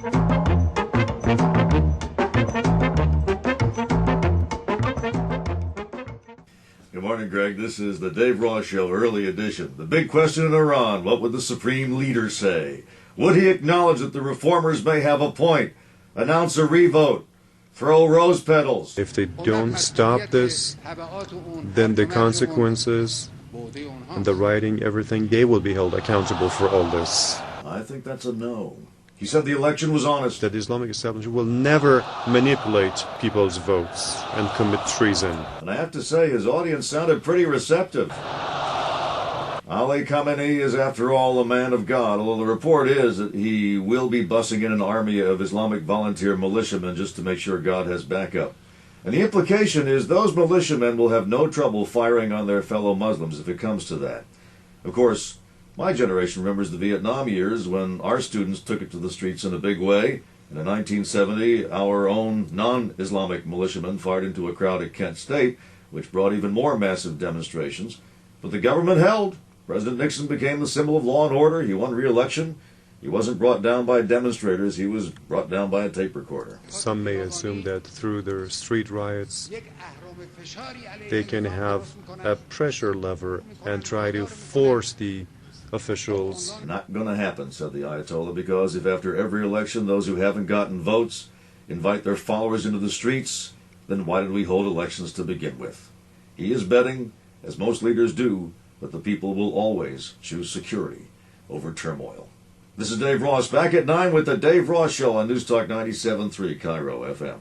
Good morning, Greg. This is the Dave Ross Show, early edition. The big question in Iran, what would the supreme leader say? Would he acknowledge that the reformers may have a point? Announce a revote? Throw rose petals? If they don't stop this, then the consequences and the writing, everything, they will be held accountable for all this. I think that's a no. He said the election was honest. That the Islamic establishment will never manipulate people's votes and commit treason. And I have to say, his audience sounded pretty receptive. Ali Khamenei is, after all, a man of God, although the report is that he will be bussing in an army of Islamic volunteer militiamen just to make sure God has backup. And the implication is those militiamen will have no trouble firing on their fellow Muslims if it comes to that. Of course, my generation remembers the Vietnam years when our students took it to the streets in a big way. In 1970, our own non-Islamic militiamen fired into a crowd at Kent State, which brought even more massive demonstrations. But the government held. President Nixon became the symbol of law and order. He won re-election. He wasn't brought down by demonstrators. He was brought down by a tape recorder. Some may assume that through their street riots, they can have a pressure lever and try to force the officials. Not going to happen, said the Ayatollah, because if after every election those who haven't gotten votes invite their followers into the streets, then why did we hold elections to begin with? He is betting, as most leaders do, that the people will always choose security over turmoil. This is Dave Ross, back at 9 with the Dave Ross Show on News Talk 97.3 Cairo FM.